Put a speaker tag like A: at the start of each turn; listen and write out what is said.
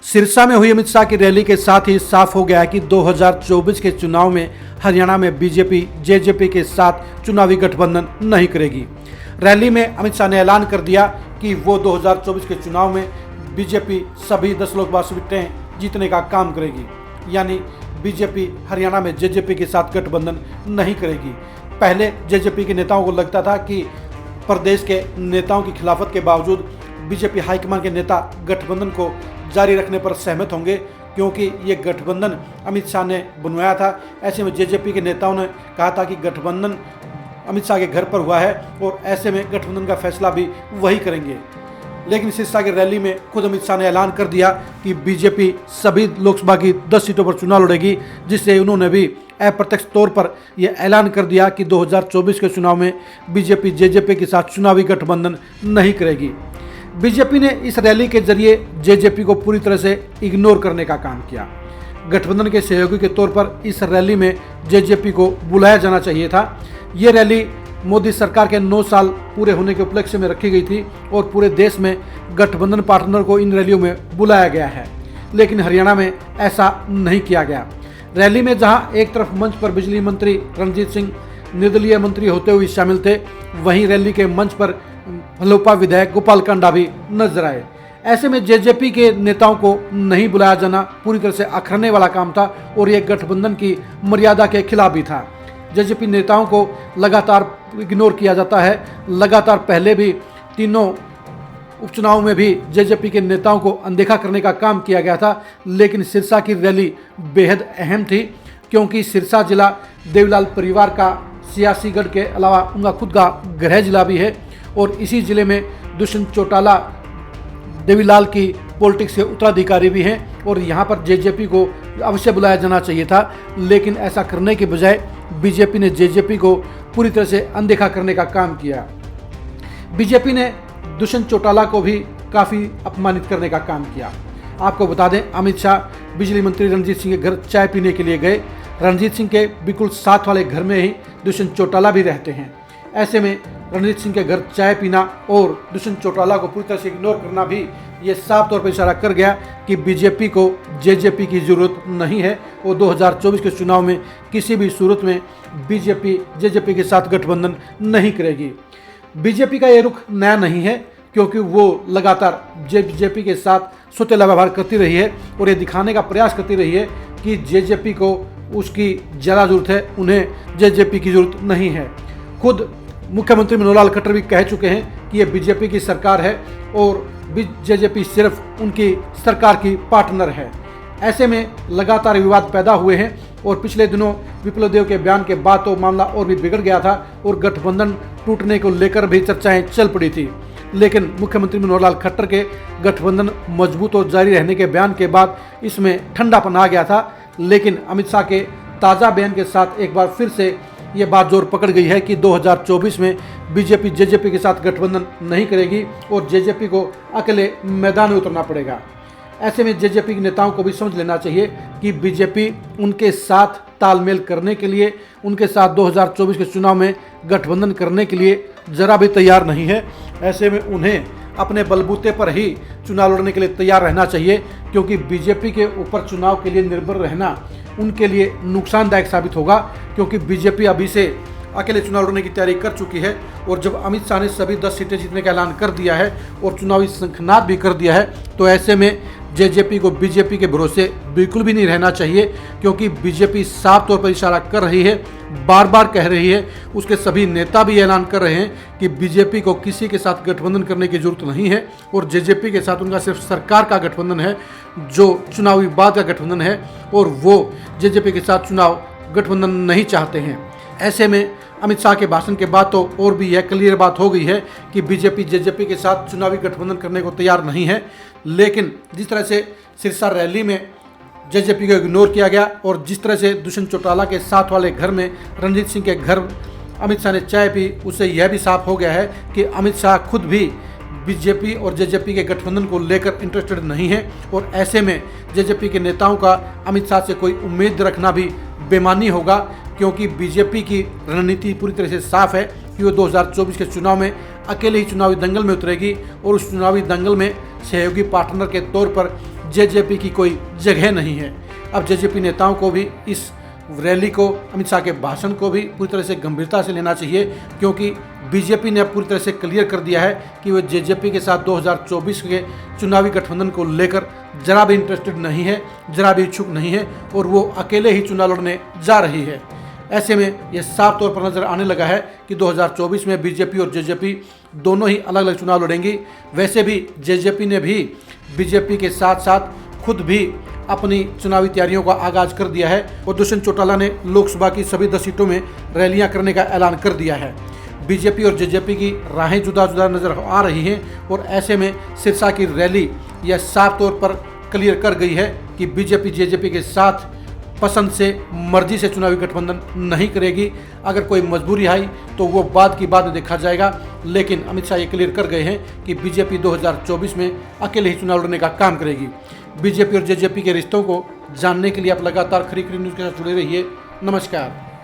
A: सिरसा में हुई अमित शाह की रैली के साथ ही साफ हो गया है कि 2024 के चुनाव में हरियाणा में बीजेपी जेजेपी के साथ चुनावी गठबंधन नहीं करेगी। रैली में अमित शाह ने ऐलान कर दिया कि वो 2024 के चुनाव में बीजेपी सभी 10 लोकसभा सीटें जीतने का काम करेगी, यानी बीजेपी हरियाणा में जेजेपी के साथ गठबंधन नहीं करेगी। पहले जेजेपी के नेताओं को लगता था कि प्रदेश के नेताओं की खिलाफत के बावजूद बीजेपी हाईकमान के नेता गठबंधन को जारी रखने पर सहमत होंगे, क्योंकि ये गठबंधन अमित शाह ने बनवाया था। ऐसे में जेजेपी के नेताओं ने कहा था कि गठबंधन अमित शाह के घर पर हुआ है और ऐसे में गठबंधन का फैसला भी वही करेंगे। लेकिन सिरसा की रैली में खुद अमित शाह ने ऐलान कर दिया कि बीजेपी सभी लोकसभा की 10 सीटों पर चुनाव लड़ेगी, जिससे उन्होंने भी अप्रत्यक्ष तौर पर यह ऐलान कर दिया कि 2024 के चुनाव में बीजेपी जेजेपी के साथ चुनावी गठबंधन नहीं करेगी। बीजेपी ने इस रैली के जरिए जेजेपी को पूरी तरह से इग्नोर करने का काम किया। गठबंधन के सहयोगी के तौर पर इस रैली में जेजेपी को बुलाया जाना चाहिए था। ये रैली मोदी सरकार के 9 साल पूरे होने के उपलक्ष्य में रखी गई थी और पूरे देश में गठबंधन पार्टनर को इन रैलियों में बुलाया गया है, लेकिन हरियाणा में ऐसा नहीं किया गया। रैली में जहां एक तरफ मंच पर बिजली मंत्री रणजीत सिंह निर्दलीय मंत्री होते हुए शामिल थे, वहीं रैली के मंच पर लोपा विधायक गोपाल कांडा भी नजर आए। ऐसे में जेजेपी के नेताओं को नहीं बुलाया जाना पूरी तरह से अखरने वाला काम था और यह गठबंधन की मर्यादा के खिलाफ भी था। जेजेपी नेताओं को लगातार इग्नोर किया जाता है। लगातार पहले भी तीनों उपचुनाव में भी जेजेपी के नेताओं को अनदेखा करने का काम किया गया था, लेकिन सिरसा की रैली बेहद अहम थी, क्योंकि सिरसा जिला देवीलाल परिवार का सियासी गढ़ के अलावा उनका खुद का गृह जिला भी है और इसी जिले में दुष्यंत चौटाला देवीलाल की पॉलिटिक्स के उत्तराधिकारी भी हैं और यहाँ पर जेजेपी को अवश्य बुलाया जाना चाहिए था, लेकिन ऐसा करने के बजाय बीजेपी ने जेजेपी को पूरी तरह से अनदेखा करने का काम किया। बीजेपी ने दुष्यंत चौटाला को भी काफ़ी अपमानित करने का काम किया। आपको बता दें, अमित शाह बिजली मंत्री रणजीत सिंह के घर चाय पीने के लिए गए। रणजीत सिंह के बिल्कुल साथ वाले घर में ही दुष्यंत चौटाला भी रहते हैं। ऐसे में रणजीत सिंह के घर चाय पीना और दुष्यंत चौटाला को पूरी तरह से इग्नोर करना भी ये साफ तौर पर इशारा कर गया कि बीजेपी को जेजेपी की जरूरत नहीं है और 2024 के चुनाव में किसी भी सूरत में बीजेपी जेजेपी के साथ गठबंधन नहीं करेगी। बीजेपी का ये रुख नया नहीं है, क्योंकि वो लगातार जेजेपी के साथ सौतेला व्यवहार करती रही है और ये दिखाने का प्रयास करती रही है कि जेजेपी को उसकी ज़्यादा जरूरत है, उन्हें जेजेपी की जरूरत नहीं है। खुद मुख्यमंत्री मनोहर लाल खट्टर भी कह चुके हैं कि ये बीजेपी की सरकार है और जेजेपी सिर्फ उनकी सरकार की पार्टनर है। ऐसे में लगातार विवाद पैदा हुए हैं और पिछले दिनों विप्लव देव के बयान के बाद तो मामला और भी बिगड़ गया था और गठबंधन टूटने को लेकर भी चर्चाएं चल पड़ी थी, लेकिन मुख्यमंत्री मनोहर लाल खट्टर के गठबंधन मजबूत और जारी रहने के बयान के बाद इसमें ठंडापन आ गया था। लेकिन अमित शाह के ताज़ा बयान के साथ एक बार फिर से ये बात जोर पकड़ गई है कि 2024 में बीजेपी जेजेपी के साथ गठबंधन नहीं करेगी और जेजेपी को अकेले मैदान में उतरना पड़ेगा। ऐसे में जेजेपी के नेताओं को भी समझ लेना चाहिए कि बीजेपी उनके साथ तालमेल करने के लिए, उनके साथ 2024 के चुनाव में गठबंधन करने के लिए जरा भी तैयार नहीं है। ऐसे में उन्हें अपने बलबूते पर ही चुनाव लड़ने के लिए तैयार रहना चाहिए, क्योंकि बीजेपी के ऊपर चुनाव के लिए निर्भर रहना उनके लिए नुकसानदायक साबित होगा, क्योंकि बीजेपी अभी से अकेले चुनाव लड़ने की तैयारी कर चुकी है और जब अमित शाह ने सभी 10 सीटें जीतने का ऐलान कर दिया है और चुनावी शंखनाद भी कर दिया है, तो ऐसे में जेजेपी को बीजेपी के भरोसे बिल्कुल भी नहीं रहना चाहिए, क्योंकि बीजेपी साफ तौर पर इशारा कर रही है, बार बार कह रही है, उसके सभी नेता भी ऐलान कर रहे हैं कि बीजेपी को किसी के साथ गठबंधन करने की जरूरत नहीं है और जेजेपी के साथ उनका सिर्फ सरकार का गठबंधन है, जो चुनावी बाद का गठबंधन है और वो जेजेपी के साथ चुनाव गठबंधन नहीं चाहते हैं। ऐसे में अमित शाह के भाषण के बाद तो और भी यह क्लियर बात हो गई है कि बीजेपी जेजेपी के साथ चुनावी गठबंधन करने को तैयार नहीं है। लेकिन जिस तरह से सिरसा रैली में जेजेपी को इग्नोर किया गया और जिस तरह से दुष्यंत चौटाला के साथ वाले घर में रणजीत सिंह के घर अमित शाह ने चाय पी, उससे यह भी साफ हो गया है कि अमित शाह खुद भी बीजेपी और जेजेपी के गठबंधन को लेकर इंटरेस्टेड नहीं है और ऐसे में जेजेपी के नेताओं का अमित शाह से कोई उम्मीद रखना भी बेमानी होगा, क्योंकि बीजेपी की रणनीति पूरी तरह से साफ है कि वो 2024 के चुनाव में अकेले ही चुनावी दंगल में उतरेगी और उस चुनावी दंगल में सहयोगी पार्टनर के तौर पर जेजेपी की कोई जगह नहीं है। अब जेजेपी नेताओं को भी इस रैली को, अमित शाह के भाषण को भी पूरी तरह से गंभीरता से लेना चाहिए, क्योंकि बीजेपी ने अब पूरी तरह से क्लियर कर दिया है कि वो जेजेपी के साथ 2024 के चुनावी गठबंधन को लेकर जरा भी इंटरेस्टेड नहीं है, जरा भी इच्छुक नहीं है और वो अकेले ही चुनाव लड़ने जा रही है। ऐसे में यह साफ तौर पर नजर आने लगा है कि 2024 में बीजेपी और जेजेपी दोनों ही अलग अलग चुनाव लड़ेंगी। वैसे भी जेजेपी ने भी बीजेपी के साथ साथ खुद भी अपनी चुनावी तैयारियों का आगाज कर दिया है और दुष्यंत चौटाला ने लोकसभा की सभी 10 सीटों में रैलियां करने का ऐलान कर दिया है। बीजेपी और जेजेपी की राहें जुदा जुदा नजर आ रही हैं और ऐसे में सिरसा की रैली यह साफ तौर पर क्लियर कर गई है कि बीजेपी जेजेपी के साथ पसंद से, मर्जी से चुनावी गठबंधन नहीं करेगी। अगर कोई मजबूरी आई तो वो बाद की बात में देखा जाएगा, लेकिन अमित शाह ये क्लियर कर गए हैं कि बीजेपी 2024 में अकेले ही चुनाव लड़ने का काम करेगी। बीजेपी और जेजेपी के रिश्तों को जानने के लिए आप लगातार खरी खरी न्यूज़ के साथ जुड़े रहिए। नमस्कार।